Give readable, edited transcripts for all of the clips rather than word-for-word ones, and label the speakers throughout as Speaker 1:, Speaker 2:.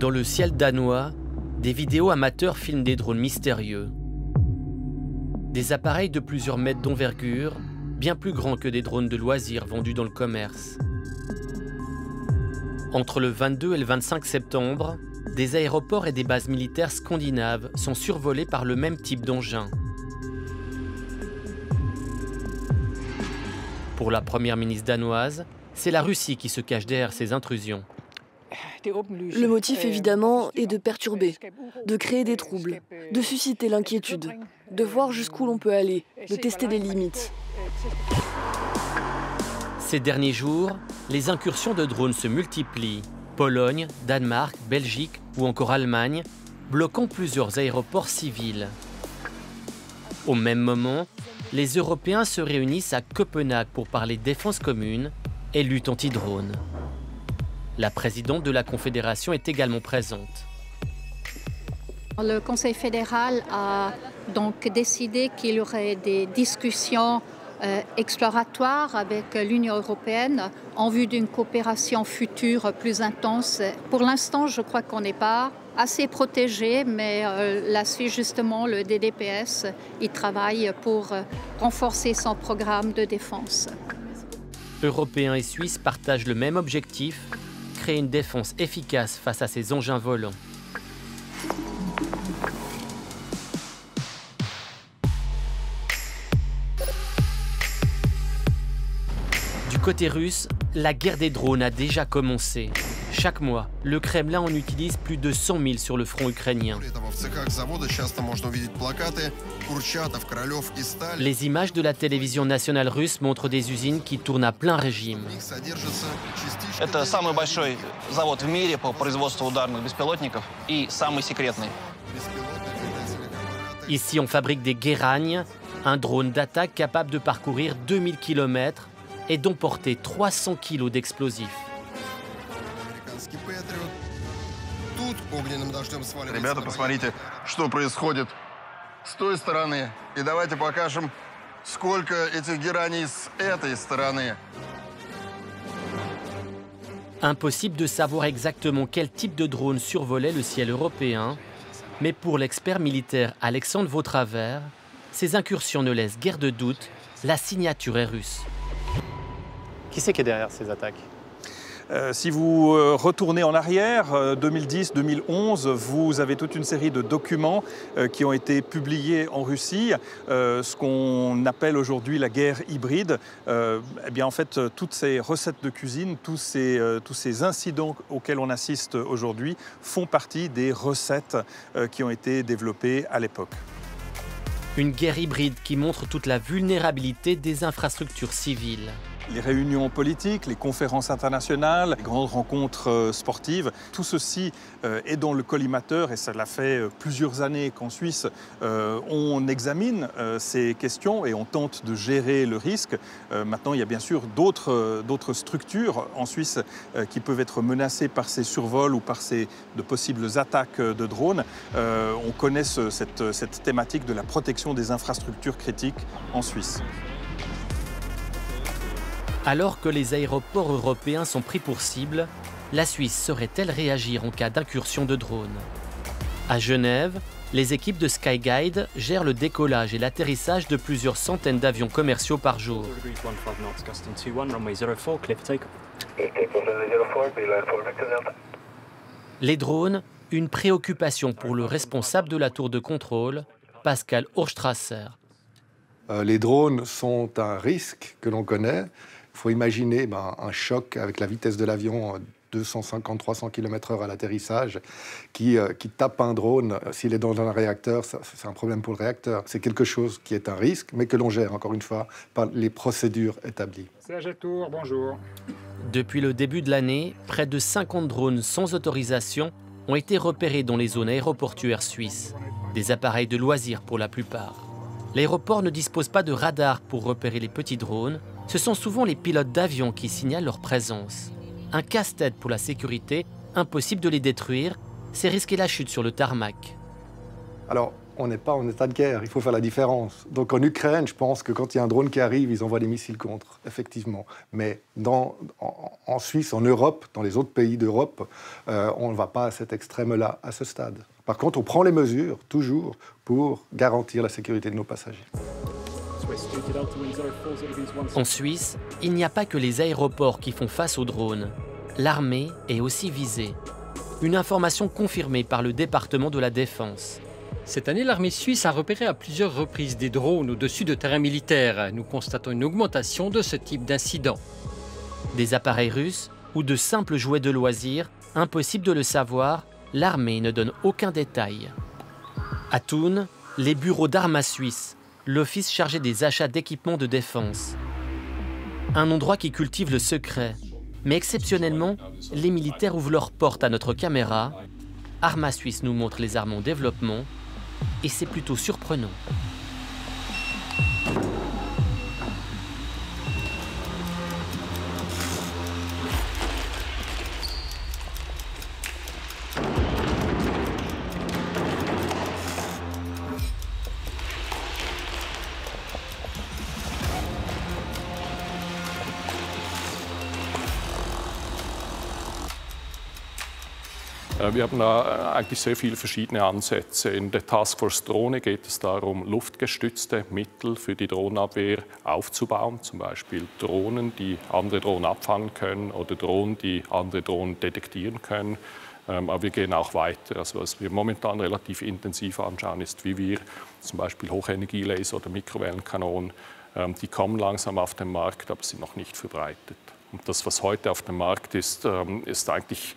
Speaker 1: Dans le ciel danois, des vidéos amateurs filment des drones mystérieux. Des appareils de plusieurs mètres d'envergure, bien plus grands que des drones de loisirs vendus dans le commerce. Entre le 22 et le 25 septembre, des aéroports et des bases militaires scandinaves sont survolés par le même type d'engin. Pour la première ministre danoise, c'est la Russie qui se cache derrière ces intrusions.
Speaker 2: Le motif, évidemment, est de perturber, de créer des troubles, de susciter l'inquiétude, de voir jusqu'où l'on peut aller, de tester les limites.
Speaker 1: Ces derniers jours, les incursions de drones se multiplient. Pologne, Danemark, Belgique ou encore Allemagne, bloquant plusieurs aéroports civils. Au même moment, les Européens se réunissent à Copenhague pour parler défense commune et lutte anti-drone. La présidente de la Confédération est également présente.
Speaker 3: Le Conseil fédéral a donc décidé qu'il y aurait des discussions exploratoires avec l'Union européenne en vue d'une coopération future plus intense. Pour l'instant, je crois qu'on n'est pas assez protégé, mais la Suisse, justement, le DDPS, il travaille pour renforcer son programme de défense.
Speaker 1: Européens et Suisses partagent le même objectif, créer une défense efficace face à ces engins volants. Du côté russe, la guerre des drones a déjà commencé. Chaque mois, le Kremlin en utilise plus de 100 000 sur le front ukrainien. Les images de la télévision nationale russe montrent des usines qui tournent à plein régime.
Speaker 4: Это самый большой завод в мире по производству ударных беспилотников и самый секретный.
Speaker 1: Ici, on fabrique des Guéragnes, un drone d'attaque capable de parcourir 2000 km et d'emporter 300 kg d'explosifs.
Speaker 5: Ребята, посмотрите, что происходит с той стороны. И давайте покажем, сколько этих гераний с этой стороны.
Speaker 1: Impossible de savoir exactement quel type de drone survolait le ciel européen, mais pour l'expert militaire Alexandre Vautravers, ces incursions ne laissent guère de doute, la signature est russe.
Speaker 6: Qui c'est qui est derrière ces attaques ?
Speaker 7: Si vous retournez en arrière, 2010-2011, vous avez toute une série de documents qui ont été publiés en Russie, ce qu'on appelle aujourd'hui la guerre hybride. Eh bien, en fait, toutes ces recettes de cuisine, tous ces incidents auxquels on assiste aujourd'hui font partie des recettes qui ont été développées à l'époque.
Speaker 1: Une guerre hybride qui montre toute la vulnérabilité des infrastructures civiles.
Speaker 7: Les réunions politiques, les conférences internationales, les grandes rencontres sportives, tout ceci est dans le collimateur et cela fait plusieurs années qu'en Suisse, on examine ces questions et on tente de gérer le risque. Maintenant, il y a bien sûr d'autres structures en Suisse qui peuvent être menacées par ces survols ou par de possibles attaques de drones. On connaît cette thématique de la protection des infrastructures critiques en Suisse.
Speaker 1: Alors que les aéroports européens sont pris pour cible, la Suisse saurait-elle réagir en cas d'incursion de drones? À Genève, les équipes de Skyguide gèrent le décollage et l'atterrissage de plusieurs centaines d'avions commerciaux par jour. Les drones, une préoccupation pour le responsable de la tour de contrôle, Pascal Hochstrasser.
Speaker 8: Les drones sont un risque que l'on connaît. Il faut imaginer un choc avec la vitesse de l'avion, 250-300 km/h à l'atterrissage, qui tape un drone. S'il est dans un réacteur, c'est un problème pour le réacteur. C'est quelque chose qui est un risque, mais que l'on gère, encore une fois, par les procédures établies.
Speaker 9: CAG Tour, bonjour.
Speaker 1: Depuis le début de l'année, près de 50 drones sans autorisation ont été repérés dans les zones aéroportuaires suisses. Des appareils de loisirs pour la plupart. L'aéroport ne dispose pas de radar pour repérer les petits drones. Ce sont souvent les pilotes d'avion qui signalent leur présence. Un casse-tête pour la sécurité, impossible de les détruire, c'est risquer la chute sur le tarmac.
Speaker 8: Alors, on n'est pas en état de guerre, il faut faire la différence. Donc en Ukraine, je pense que quand il y a un drone qui arrive, ils envoient des missiles contre, effectivement. Mais en Suisse, en Europe, dans les autres pays d'Europe, on ne va pas à cet extrême-là, à ce stade. Par contre, on prend les mesures, toujours, pour garantir la sécurité de nos passagers.
Speaker 1: En Suisse, il n'y a pas que les aéroports qui font face aux drones. L'armée est aussi visée. Une information confirmée par le département de la Défense.
Speaker 9: Cette année, l'armée suisse a repéré à plusieurs reprises des drones au-dessus de terrains militaires. Nous constatons une augmentation de ce type d'incidents.
Speaker 1: Des appareils russes ou de simples jouets de loisirs, impossible de le savoir, l'armée ne donne aucun détail. À Thun, les bureaux d'Arma Suisse, l'office chargé des achats d'équipements de défense. Un endroit qui cultive le secret. Mais exceptionnellement, les militaires ouvrent leurs portes à notre caméra. Arma Suisse nous montre les armes en développement et c'est plutôt surprenant.
Speaker 10: Wir haben da eigentlich sehr viele verschiedene Ansätze. In der Taskforce Drohne geht es darum, luftgestützte Mittel für die Drohnenabwehr aufzubauen, zum Beispiel Drohnen, die andere Drohnen abfangen können oder Drohnen, die andere Drohnen detektieren können. Aber wir gehen auch weiter. Also was wir momentan relativ intensiv anschauen, ist, wie wir zum Beispiel Hochenergielaser oder Mikrowellenkanonen, die kommen langsam auf den Markt, aber sind noch nicht verbreitet. Und das, was heute auf dem Markt ist, ist eigentlich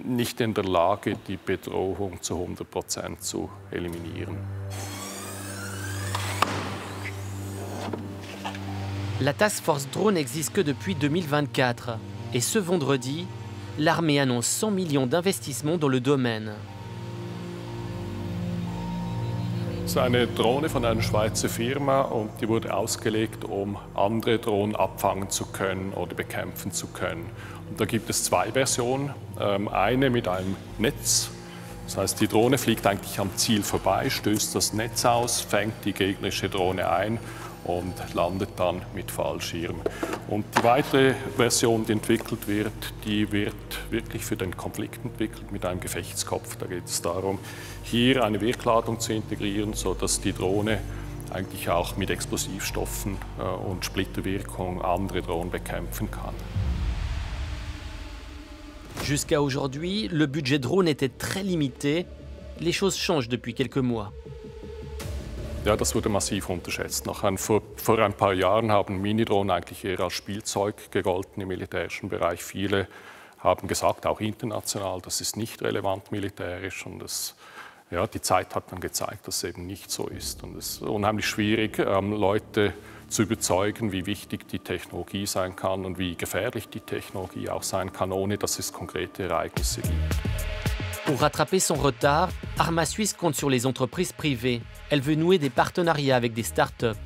Speaker 10: nicht in der Lage, die Bedrohung zu 100% zu eliminieren.
Speaker 1: La Task Force Drone n'existe que depuis 2024. Et ce vendredi, l'armée annonce 100 millions d'investissements dans le domaine.
Speaker 10: Es ist eine Drohne von einer Schweizer Firma und die wurde ausgelegt, um andere Drohnen abfangen zu können oder bekämpfen zu können. Und da gibt es zwei Versionen. Eine mit einem Netz. Das heißt, die Drohne fliegt eigentlich am Ziel vorbei, stößt das Netz aus, fängt die gegnerische Drohne ein und landet dann mit Fallschirm. Und die weitere Version, die entwickelt wird, die wird wirklich für den Konflikt entwickelt mit einem Gefechtskopf. Da geht es darum, hier eine Wirkladung zu integrieren, sodass die Drohne eigentlich auch mit Explosivstoffen und Splitterwirkung andere Drohnen bekämpfen kann.
Speaker 1: Jusqu'à aujourd'hui, le budget drone était très limité. Les choses changent depuis quelques mois.
Speaker 10: Ja, das wurde massiv unterschätzt. Vor ein paar Jahren haben Minidrohnen eigentlich eher als Spielzeug gegolten im militärischen Bereich. Viele haben gesagt, auch international, das ist nicht relevant militärisch. Und die Zeit hat dann gezeigt, dass es eben nicht so ist. Und es ist unheimlich schwierig, Leute zu überzeugen, wie wichtig die Technologie sein kann und wie gefährlich die Technologie auch sein kann, ohne dass es konkrete Ereignisse gibt.
Speaker 1: Pour rattraper son retard, Arma Suisse compte sur les entreprises privées. Elle veut nouer des partenariats avec des start-up.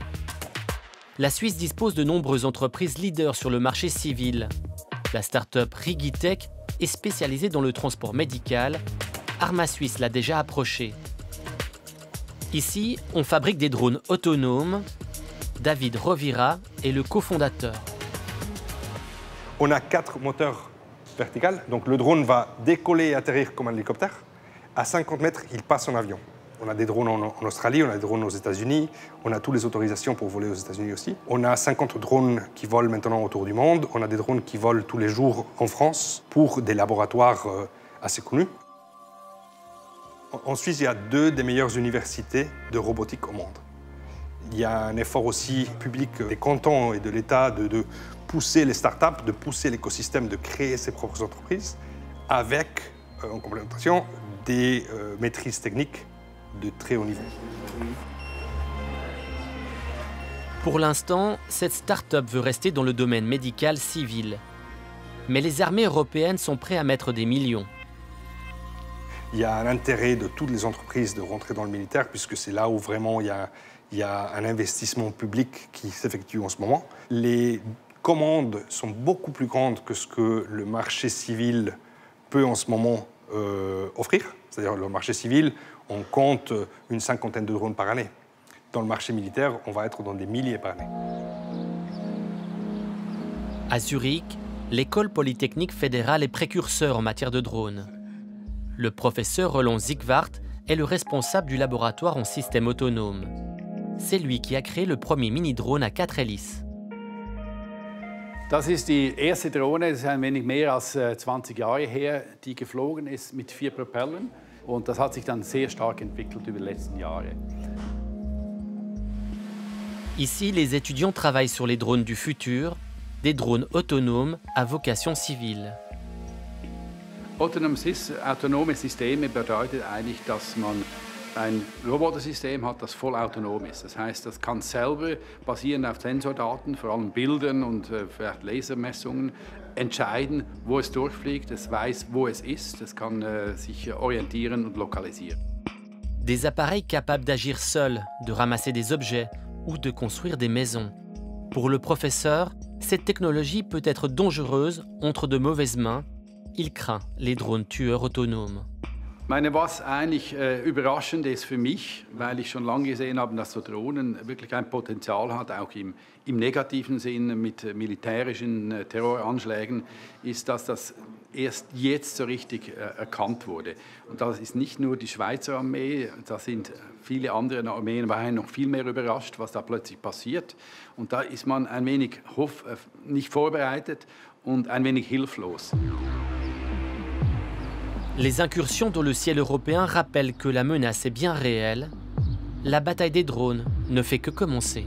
Speaker 1: La Suisse dispose de nombreuses entreprises leaders sur le marché civil. La start-up Rigitech est spécialisée dans le transport médical. Arma Suisse l'a déjà approché. Ici, on fabrique des drones autonomes. David Rovira est le cofondateur.
Speaker 11: On a 4 moteurs verticaux, donc le drone va décoller et atterrir comme un hélicoptère. À 50 mètres, il passe en avion. On a des drones en Australie, on a des drones aux États-Unis, on a toutes les autorisations pour voler aux États-Unis aussi. On a 50 drones qui volent maintenant autour du monde, on a des drones qui volent tous les jours en France pour des laboratoires assez connus. En Suisse, il y a 2 des meilleures universités de robotique au monde. Il y a un effort aussi public des cantons et de l'État de pousser les startups, de pousser l'écosystème, de créer ses propres entreprises avec, en complémentation, des maîtrises techniques de très haut niveau.
Speaker 1: Pour l'instant, cette start-up veut rester dans le domaine médical civil. Mais les armées européennes sont prêtes à mettre des millions.
Speaker 11: Il y a un intérêt de toutes les entreprises de rentrer dans le militaire puisque c'est là où vraiment il y a un investissement public qui s'effectue en ce moment. Les commandes sont beaucoup plus grandes que ce que le marché civil peut en ce moment offrir. C'est-à-dire le marché civil, On compte une cinquantaine de drones par année. Dans le marché militaire, on va être dans des milliers par année.
Speaker 1: À Zurich, l'école polytechnique fédérale est précurseur en matière de drones. Le professeur Roland Zigwart est le responsable du laboratoire en système autonome. C'est lui qui a créé le premier mini-drone à 4 hélices.
Speaker 12: Das ist die erste Drohne, das ist ein wenig mehr als 20 Jahre her, die geflogen ist mit 4 Propellern. Und das hat sich dann sehr stark entwickelt über die letzten Jahre.
Speaker 1: Ici, les étudiants travaillent sur les drones du futur, des drones autonomes à vocation civile.
Speaker 12: Autonome Systeme bedeutet eigentlich, dass man ein Robotersystem hat, das voll autonom ist. Das heißt, das kann selber, basierend auf Sensordaten, vor allem Bildern und vielleicht Lasermessungen, entscheiden, wo es durchfliegt. Es weiß, wo es ist. Es kann sich orientieren und lokalisieren.
Speaker 1: Des appareils capables d'agir seuls, de ramasser des objets ou de construire des maisons. Pour le professeur, cette technologie peut être dangereuse entre de mauvaises mains. Il craint les drones tueurs autonomes.
Speaker 12: Was eigentlich überraschend ist für mich, weil ich schon lange gesehen habe, dass so Drohnen wirklich ein Potenzial hat, auch im negativen Sinn mit militärischen Terroranschlägen, ist, dass das erst jetzt so richtig erkannt wurde. Und das ist nicht nur die Schweizer Armee, da sind viele andere Armeen waren noch viel mehr überrascht, was da plötzlich passiert. Und da ist man ein wenig nicht vorbereitet und ein wenig hilflos.
Speaker 1: Les incursions dans le ciel européen rappellent que la menace est bien réelle. La bataille des drones ne fait que commencer.